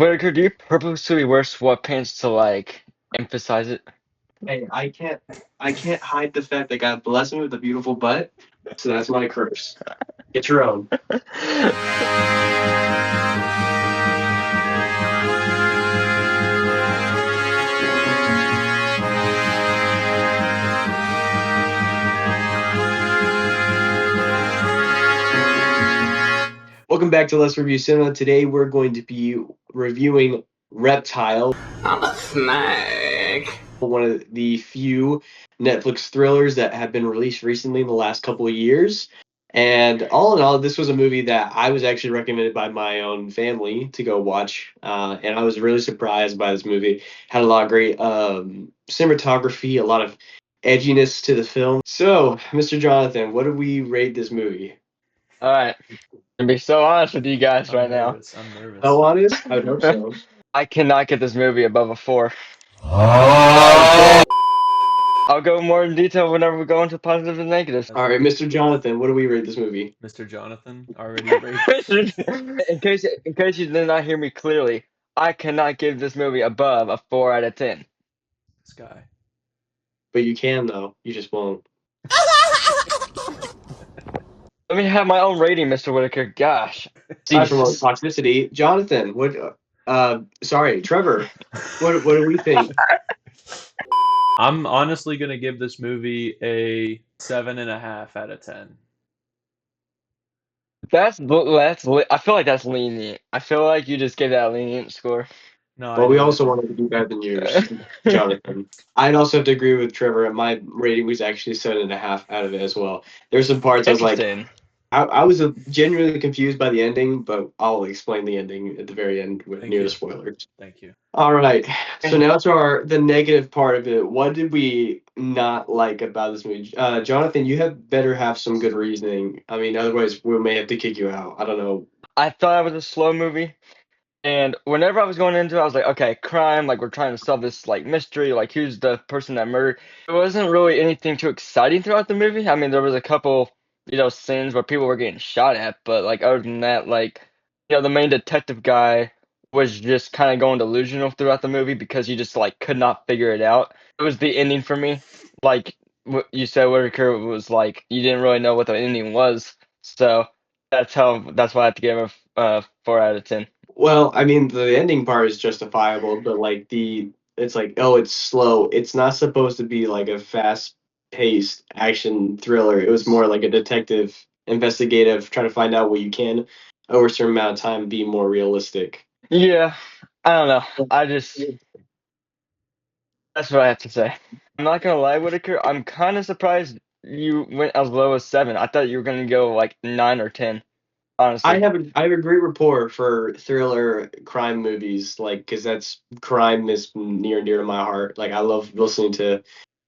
Whitaker, do you purposely wear sweatpants to like emphasize it? Hey, I can't hide the fact that God blessed me with a beautiful butt, so that's my curse. Get your own. Welcome back to Let's Review Cinema. Today we're going to be reviewing Reptile, I'm a snake. one of the few Netflix thrillers that have been released recently in the last couple of years. And all in all, this was a movie that I was actually recommended by my own family to go watch. And I was really surprised by this movie. Had a lot of great cinematography, a lot of edginess to the film. So, Mr. Jonathan, what do we rate this movie? All right, to be so honest with you guys right now, I'm nervous. How honest? I would hope so. I cannot get this movie above a 4. I'll go more in detail whenever we go into positives and negatives. All right, Mr. Jonathan, what do we rate this movie? Mr. Jonathan already rated In case you did not hear me clearly, I cannot give this movie above a 4 out of 10. this guy. But you can though. You just won't. Let me have my own rating, Mr. Whitaker. Gosh, Aside from Jesus. toxicity, Jonathan, what? Sorry, Trevor. What do we think? I'm honestly gonna give this movie a 7.5 out of 10. I feel like that's lenient. I feel like you just gave that a lenient score. No, I Well, we didn't. also wanted to do better than yours, Jonathan. I'd also have to agree with Trevor. My rating was actually 7.5 out of it as well. There's some parts I was like, Interesting. I was genuinely confused by the ending, but I'll explain the ending at the very end with Thank near the you. spoilers. Thank you. All right. So now to the negative part of it. What did we not like about this movie? Jonathan, you had better have some good reasoning. I mean, otherwise we may have to kick you out. I don't know. I thought it was a slow movie, and whenever I was going into it, I was like, okay, crime, like we're trying to solve this like mystery, like who's the person that murdered. It wasn't really anything too exciting throughout the movie. I mean, there was a couple, scenes where people were getting shot at, but like other than that, like, the main detective guy was just kind of going delusional throughout the movie because he just like could not figure it out. It was the ending for me. Like what you said, Whitaker was like you didn't really know what the ending was, so that's why I have to give him a 4 out of 10. Well, I mean, the ending part is justifiable, but like it's like, oh, it's slow. It's not supposed to be like a fast-paced action thriller. It was more like a detective, investigative, trying to find out what you can over a certain amount of time, be more realistic. Yeah, I don't know. That's what I have to say. I'm not gonna lie, Whitaker. I'm kind of surprised you went as low as 7. I thought you were gonna go like 9 or 10. Honestly. I have a great rapport for thriller crime movies, like because that's crime is near and dear to my heart. Like I love listening to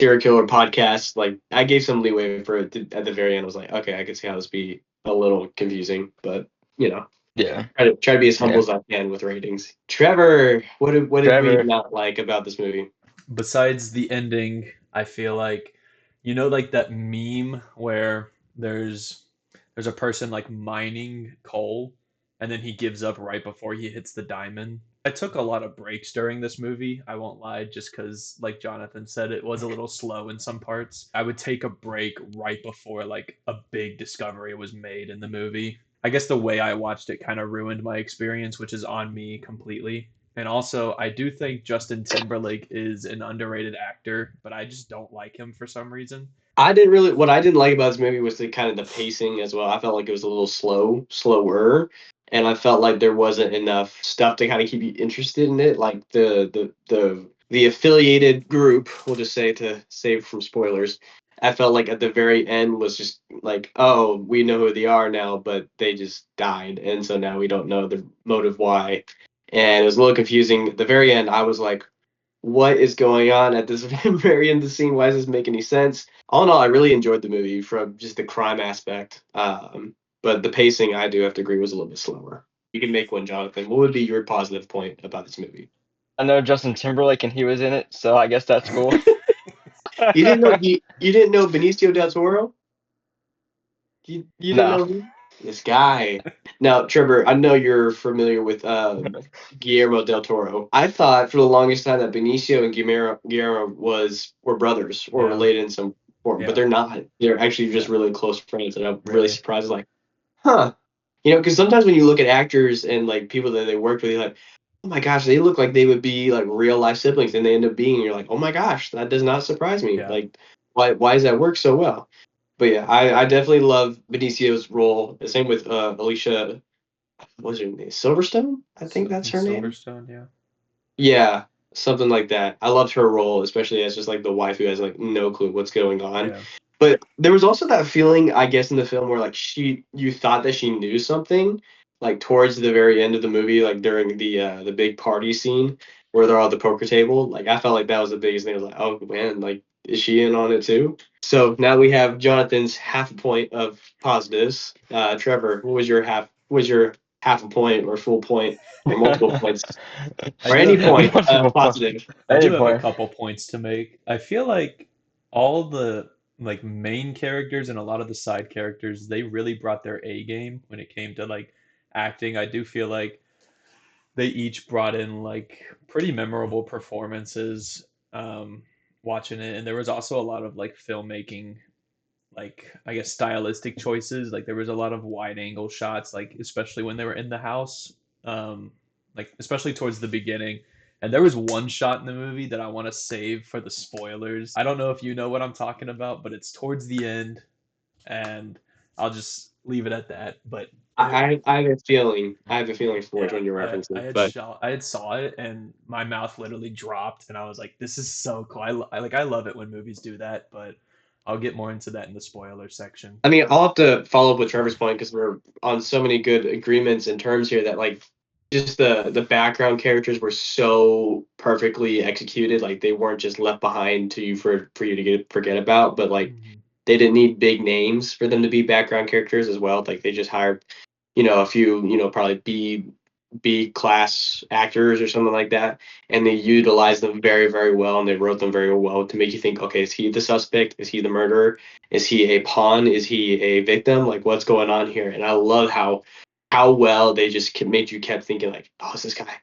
serial killer podcasts. Like I gave some leeway for it at the very end. I was like, okay, I could see how this be a little confusing, but you know, Yeah. try to be as humble Yeah. as I can with ratings. Trevor, what did we Trevor. not like about this movie? Besides the ending, I feel like like that meme where there's a person like mining coal and then he gives up right before he hits the diamond. I took a lot of breaks during this movie, I won't lie, just because, like Jonathan said, it was a little slow in some parts. I would take a break right before like a big discovery was made in the movie. I guess the way I watched it kind of ruined my experience, which is on me completely. And also, I do think Justin Timberlake is an underrated actor, but I just don't like him for some reason. What I didn't like about this movie was the kind of the pacing as well. I felt like it was a little slower, and I felt like there wasn't enough stuff to kind of keep you interested in it. Like the affiliated group, we'll just say to save from spoilers. I felt like at the very end was just like, oh, we know who they are now, but they just died, and so now we don't know the motive why. And it was a little confusing. At the very end, I was like, what is going on at this very end of the scene? Why does this make any sense? All in all, I really enjoyed the movie from just the crime aspect. But the pacing, I do have to agree, was a little bit slower. You can make one, Jonathan. What would be your positive point about this movie? I know Justin Timberlake and he was in it, so I guess that's cool. You didn't know Benicio del Toro? You didn't No. know him? This guy. Now, Trevor, I know you're familiar with Guillermo del Toro. I thought for the longest time that Benicio and Guillermo were brothers or Yeah, related in some form, but yeah, they're not. They're actually just yeah. really close friends, and I'm really Really? surprised. Like, huh? You know, because sometimes when you look at actors and like people that they worked with, you're like, oh my gosh, they look like they would be like real life siblings, and they end up being. And you're like, oh my gosh, that does not surprise me. Yeah. Like, why does that work so well? But yeah, I definitely love Benicio's role. The same with Alicia, what's her name? Silverstone? I think So, I that's think her name. Silverstone. Yeah. Yeah, something like that. I loved her role, especially as just like the wife who has like no clue what's going on. Yeah. But there was also that feeling, I guess, in the film where like you thought that she knew something, like towards the very end of the movie, like during the big party scene where they're all at the poker table. Like I felt like that was the biggest thing. I was like, oh man, like is she in on it too? So now we have Jonathan's half a point of positives. Trevor, what was your half a point or full point or multiple points I or do any have a point Multiple points. positive? I do Any have a point. couple points to make. I feel like all the like main characters and a lot of the side characters, they really brought their A game when it came to like acting. I do feel like they each brought in like pretty memorable performances watching it, and there was also a lot of like filmmaking, like I guess stylistic choices. Like there was a lot of wide angle shots, like especially when they were in the house, like especially towards the beginning. And there was one shot in the movie that I want to save for the spoilers. I don't know if you know what I'm talking about, but it's towards the end, and I'll just leave it at that. But it, I have a feeling. I have a feeling for which yeah, one you're I referencing, had but shot, I had saw it, and my mouth literally dropped, and I was like, "This is so cool." I love it when movies do that, but I'll get more into that in the spoiler section. I mean, I'll have to follow up with Trevor's point because we're on so many good agreements and terms here that like just the background characters were so perfectly executed. Like they weren't just left behind to you for you to forget about, but like Mhm. they didn't need big names for them to be background characters as well. Like they just hired, a few, probably B class actors or something like that, and they utilized them very, very well, and they wrote them very well to make you think, okay, is he the suspect? Is he the murderer? Is he a pawn? Is he a victim? Like, what's going on here? And I love how well they just made you kept thinking, like, oh, it's this guy.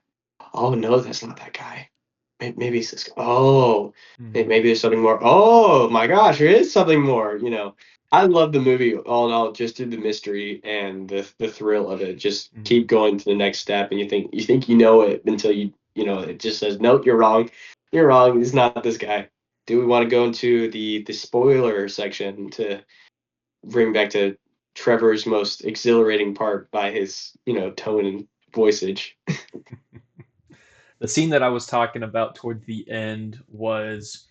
Oh no, that's not that guy. Maybe it's this guy. Oh, Mhm. maybe there's something more. Oh my gosh, there is something more. I love the movie all in all, just through the mystery and the thrill of it. Just keep Mhm. going to the next step, and you think you know it until it just says, nope, you're wrong. You're wrong. It's not this guy. Do we want to go into the spoiler section to bring back to Trevor's most exhilarating part by his tone and voiceage? The scene that I was talking about toward the end was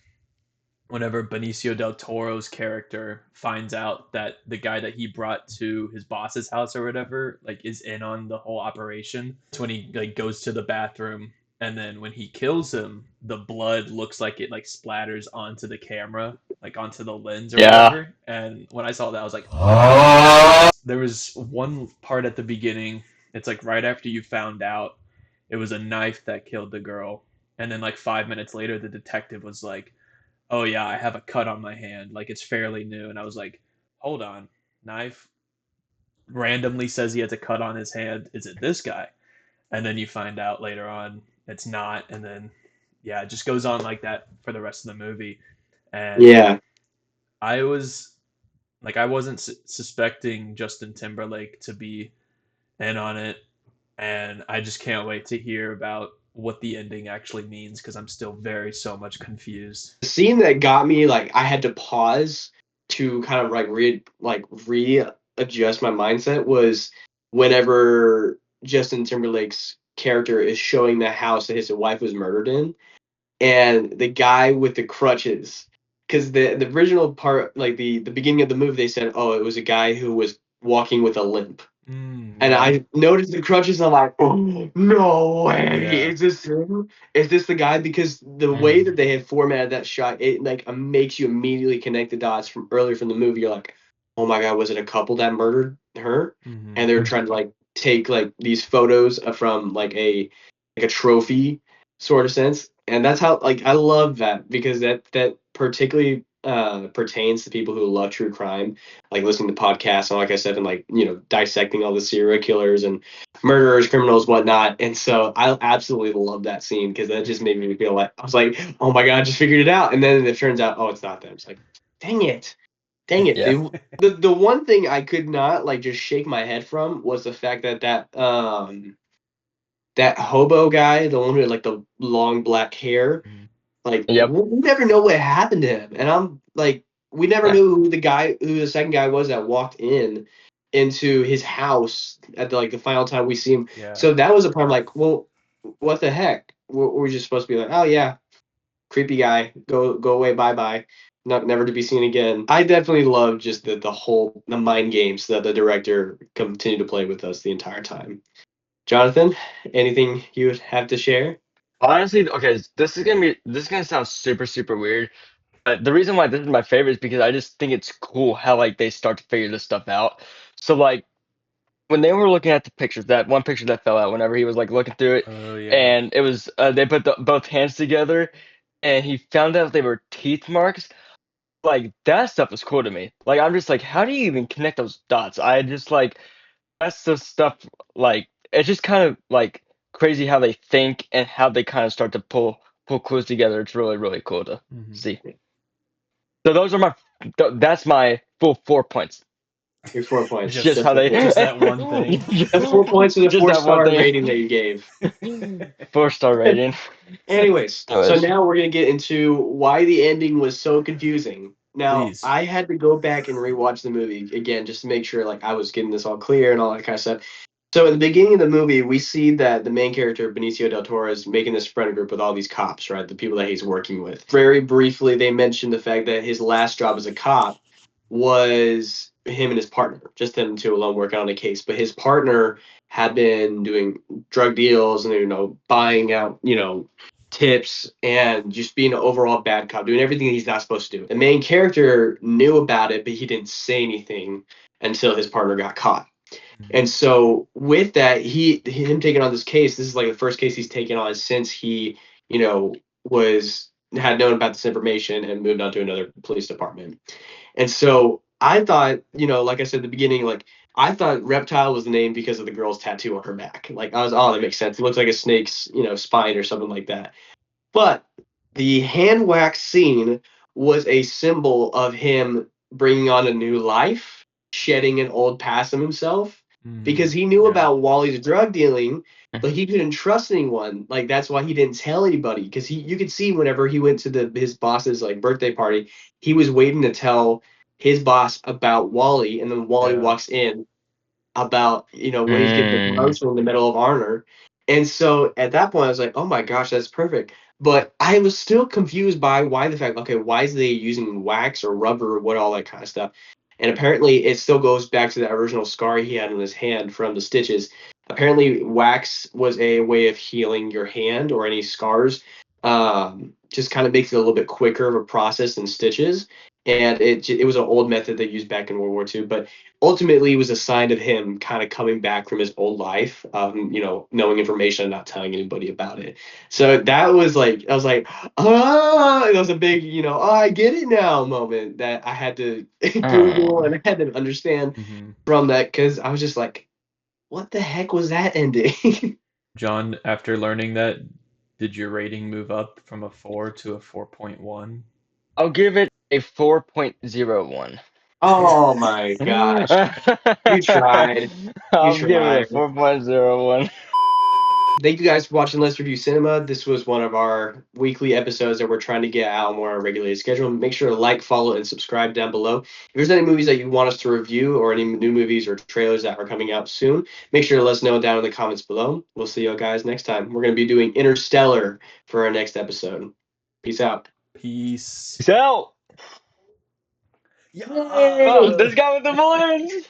whenever Benicio del Toro's character finds out that the guy that he brought to his boss's house or whatever, like, is in on the whole operation. It's when he like goes to the bathroom, and then when he kills him, the blood looks like it like splatters onto the camera, like onto the lens or Yeah. whatever. And when I saw that, I was like, there was one part at the beginning. It's like right after you found out it was a knife that killed the girl, and then like 5 minutes later, the detective was like, "Oh yeah, I have a cut on my hand. Like it's fairly new." And I was like, "Hold on, knife randomly says he has a cut on his hand. Is it this guy?" And then you find out later on it's not, and then yeah, it just goes on like that for the rest of the movie. And Yeah. I was like, I wasn't suspecting Justin Timberlake to be in on it, and I just can't wait to hear about what the ending actually means because I'm still very so much confused. The scene that got me, like I had to pause to kind of like readjust my mindset was whenever Justin Timberlake's character is showing the house that his wife was murdered in, and the guy with the crutches, because the original part, like the beginning of the movie, they said, oh, it was a guy who was walking with a limp. And Yeah, I noticed the crutches. And I'm like, oh, no way! yeah. Is this him? Is this the guy? Because the way Mm-hmm. that they had formatted that shot, it like makes you immediately connect the dots from earlier from the movie. You're like, oh my god, was it a couple that murdered her? Mm-hmm. And they were trying to like take like these photos from like a trophy sort of sense. And that's how like I love that because that particularly pertains to people who love true crime, like listening to podcasts and like I said, and like dissecting all the serial killers and murderers, criminals, whatnot. And so I absolutely love that scene because that just made me feel like I was like, oh my god, I just figured it out. And then it turns out, oh, it's not them. It's like, dang it. Dang it. Yeah. The one thing I could not like just shake my head from was the fact that hobo guy, the one who had like the long black hair, like Yep. we never know what happened to him. And I'm like, we never Yeah. knew who the second guy was that walked into his house at the final time we see him. Yeah. So that was a part I'm like, well, what the heck? We're just supposed to be like, oh yeah, creepy guy, go away, bye bye, not never to be seen again. I definitely love just the mind games that the director continued to play with us the entire time. Jonathan, anything you would have to share? Honestly, okay, this is gonna sound super, super weird. But the reason why this is my favorite is because I just think it's cool how like they start to figure this stuff out. So like when they were looking at the pictures, that one picture that fell out whenever he was like looking through it, Oh yeah. and it was they put both hands together, and he found out they were teeth marks. Like that stuff was cool to me. Like I'm just like, how do you even connect those dots? I just like that's the stuff. Like it's just kind of like crazy how they think and how they kind of start to pull clues together. It's really really cool to see. So those are that's my full 4 points. Your 4 points. Just Just how Just the they four. just that one thing. The 4 points of the just four that one star thing. rating that you gave. 4-star rating. Anyways, so Anyways. now we're gonna get into why the ending was so confusing. Now, Please. I had to go back and rewatch the movie again just to make sure like I was getting this all clear and all that kind of stuff. So at the beginning of the movie, we see that the main character, Benicio del Toro, is making this friend group with all these cops, right? The people that he's working with. Very briefly, they mentioned the fact that his last job as a cop was him and his partner, just them two alone working on a case. But his partner had been doing drug deals and buying out tips and just being an overall bad cop, doing everything he's not supposed to do. The main character knew about it, but he didn't say anything until his partner got caught. And so with that, him taking on this case, this is like the first case he's taken on since he, was had known about this information and moved on to another police department. And so I thought, like I said at the beginning, like I thought Reptile was the name because of the girl's tattoo on her back. Like I was, oh, that makes sense. It looks like a snake's, spine or something like that. But the hand wax scene was a symbol of him bringing on a new life, shedding an old past of himself, because he knew Yeah. about Wally's drug dealing, but he couldn't trust anyone. Like that's why he didn't tell anybody. Because you could see whenever he went to his boss's like birthday party, he was waiting to tell his boss about Wally, and then Wally Yeah. walks in about when he's getting the Mm. promotion in the middle of honor. And so at that point I was like, oh my gosh, that's perfect. But I was still confused by why the fact, okay, why is they using wax or rubber or what, all that kind of stuff. And apparently it still goes back to the original scar he had in his hand from the stitches. Apparently wax was a way of healing your hand or any scars. Just kind of makes it a little bit quicker of a process than stitches. And it was an old method they used back in World War II. But ultimately it was a sign of him kind of coming back from his old life, knowing information and not telling anybody about it. So that was like, I was like, oh, it was a big, oh, I get it now moment that I had to Google and I had to understand from that because I was just like, what the heck was that ending? John, after learning that, did your rating move up from a 4 to a 4.1? I'll give it a 4.01. Oh my gosh. You tried. You I'll give it a tried. 4.01. Thank you guys for watching Let's Review Cinema. This was one of our weekly episodes that we're trying to get out more on a regulated schedule. Make sure to like, follow, and subscribe down below. If there's any movies that you want us to review or any new movies or trailers that are coming out soon, make sure to let us know down in the comments below. We'll see you guys next time. We're going to be doing Interstellar for our next episode. Peace out. Peace. Peace out. Yeah. Oh, this guy with the balloons.